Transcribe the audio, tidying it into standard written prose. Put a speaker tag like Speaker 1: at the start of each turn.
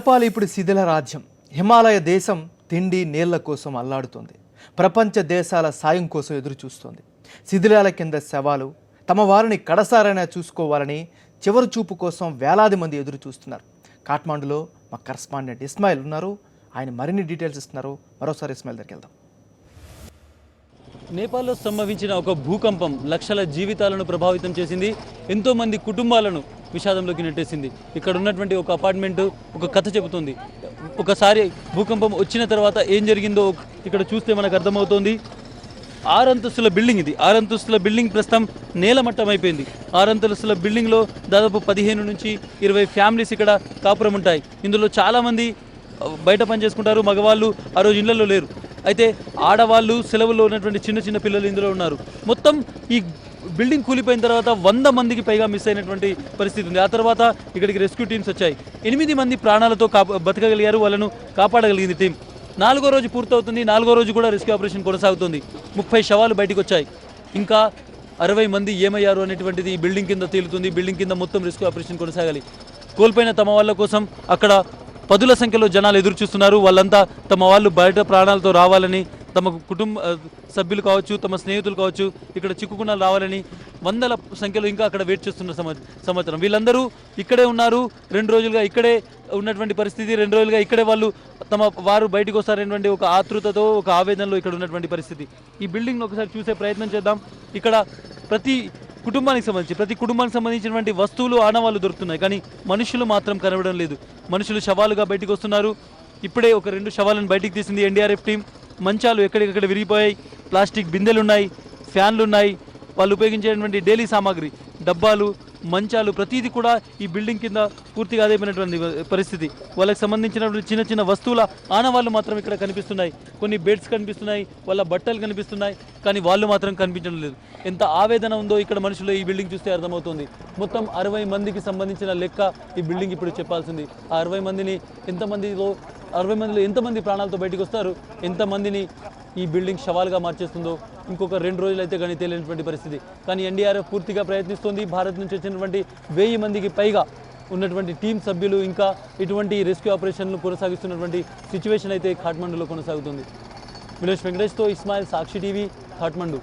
Speaker 1: నేపాల్ ఇప్పుడు శిథిల రాజ్యం. హిమాలయ దేశం తిండి నీళ్ల కోసం అల్లాడుతోంది. ప్రపంచ దేశాల సాయం కోసం ఎదురు చూస్తోంది. శిథిలాల కింద శవాలు, తమ వారిని కడసారైనా చూసుకోవాలని చివరి చూపు కోసం వేలాది మంది ఎదురు చూస్తున్నారు. కాఠ్మాండులో మా కరస్పాండెంట్ ఇస్మాయిల్ ఉన్నారు. ఆయన మరిన్ని డీటెయిల్స్ ఇస్తున్నారు. మరోసారి ఇస్మాయిల్ దగ్గరికి వెళ్దాం.
Speaker 2: నేపాల్లో సంభవించిన ఒక భూకంపం లక్షల జీవితాలను ప్రభావితం చేసింది. ఎంతోమంది కుటుంబాలను విషాదంలోకి నెట్టేసింది. ఇక్కడ ఉన్నటువంటి ఒక అపార్ట్మెంట్ ఒక కథ చెబుతుంది. ఒకసారి భూకంపం వచ్చిన తర్వాత ఏం జరిగిందో ఇక్కడ చూస్తే మనకు అర్థమవుతోంది. 6 అంతస్తుల బిల్డింగ్ ఇది. 6 అంతస్తుల బిల్డింగ్ ప్రస్తుతం నేలమట్టం అయిపోయింది. 6 అంతస్తుల బిల్డింగ్లో దాదాపు 15 నుంచి 20 ఫ్యామిలీస్ ఇక్కడ కాపురం ఉంటాయి. ఇందులో చాలామంది బయట పని చేసుకుంటారు. మగవాళ్ళు ఆ రోజు ఇళ్లలో లేరు. అయితే ఆడవాళ్ళు, సెలవుల్లో ఉన్నటువంటి చిన్న చిన్న పిల్లలు ఇందులో ఉన్నారు. మొత్తం ఈ బిల్డింగ్ కూలిపోయిన తర్వాత 100 మందికి పైగా మిస్ అయినటువంటి పరిస్థితి ఉంది. ఆ తర్వాత ఇక్కడికి రెస్క్యూ టీమ్స్ వచ్చాయి. 8 మంది ప్రాణాలతో బతకగలిగారు. వాళ్ళను కాపాడగలిగింది టీం. 4వ రోజు పూర్తవుతుంది. 4వ రోజు కూడా రెస్క్యూ ఆపరేషన్ కొనసాగుతుంది. 30 శవాలు బయటకు వచ్చాయి. ఇంకా 60 మంది ఏమయ్యారు అనేటువంటిది ఈ బిల్డింగ్ కింద తేలుతుంది. బిల్డింగ్ కింద మొత్తం రెస్క్యూ ఆపరేషన్ కొనసాగాలి. కోల్పోయిన తమ వాళ్ళ కోసం అక్కడ 10ల సంఖ్యలో జనాలు ఎదురు చూస్తున్నారు. వాళ్ళంతా తమ వాళ్ళు బయట ప్రాణాలతో రావాలని, తమ కుటుంబ సభ్యులు కావచ్చు, తమ స్నేహితులు కావచ్చు, ఇక్కడ చిక్కుకున్న రావాలని 100ల సంఖ్యలో ఇంకా అక్కడ వెయిట్ చేస్తున్న సంవత్సరం. వీళ్ళందరూ ఇక్కడే ఉన్నారు. 2 రోజులుగా ఇక్కడే ఉన్నటువంటి పరిస్థితి. 2 రోజులుగా ఇక్కడే వాళ్ళు తమ వారు బయటకు వస్తారనేటువంటి ఒక ఆతృతతో, ఒక ఆవేదనలో ఇక్కడ ఉన్నటువంటి పరిస్థితి. ఈ బిల్డింగ్ను ఒకసారి చూసే ప్రయత్నం చేద్దాం. ఇక్కడ ప్రతి కుటుంబానికి సంబంధించినటువంటి వస్తువులు, ఆనవాళ్ళు దొరుకుతున్నాయి. కానీ మనుషులు మాత్రం కనబడడం లేదు. మనుషులు శవాలుగా బయటకు వస్తున్నారు. ఇప్పుడే ఒక 2 శవాలను బయటికి తీసింది ఎన్డీఆర్ఎఫ్ టీం. మంచాలు ఎక్కడికక్కడ విరిగిపోయాయి. ప్లాస్టిక్ బిందెలు ఉన్నాయి, ఫ్యాన్లు ఉన్నాయి. వాళ్ళు ఉపయోగించేటువంటి డైలీ సామాగ్రి, డబ్బాలు, మంచాలు, ప్రతిదీ కూడా ఈ బిల్డింగ్ కింద పూర్తిగా అదైపోయినటువంటి పరిస్థితి. వాళ్ళకి సంబంధించినటువంటి చిన్న చిన్న వస్తువుల ఆనవాళ్ళు మాత్రం ఇక్కడ కనిపిస్తున్నాయి. కొన్ని బెడ్స్ కనిపిస్తున్నాయి, వాళ్ళ బట్టలు కనిపిస్తున్నాయి. కానీ వాళ్ళు మాత్రం కనిపించడం లేదు. ఎంత ఆవేదన ఉందో ఇక్కడ మనుషులు ఈ బిల్డింగ్ చూస్తే అర్థమవుతుంది. మొత్తం 60 మందికి సంబంధించిన లెక్క ఈ బిల్డింగ్ ఇప్పుడు చెప్పాల్సింది. ఆ 60 మందిలో ఎంతమంది ప్రాణాలతో బయటకు వస్తారు, ఎంతమందిని ఈ బిల్డింగ్ శవాలుగా మార్చేస్తుందో ఇంకొక 2 రోజులు అయితే కానీ తెలియనటువంటి పరిస్థితి. కానీ ఎన్డీఆర్ఎఫ్ పూర్తిగా ప్రయత్నిస్తుంది. భారత్ నుంచి వచ్చినటువంటి 1000 మందికి పైగా ఉన్నటువంటి టీం సభ్యులు ఇంకా ఇటువంటి రెస్క్యూ ఆపరేషన్లు కొనసాగిస్తున్నటువంటి సిచ్యువేషన్ అయితే కాఠ్మండూలో కొనసాగుతుంది. విలేష్ వెంకటేష్తో ఇస్మాయిల్, సాక్షి టీవీ, కాఠ్మండూ.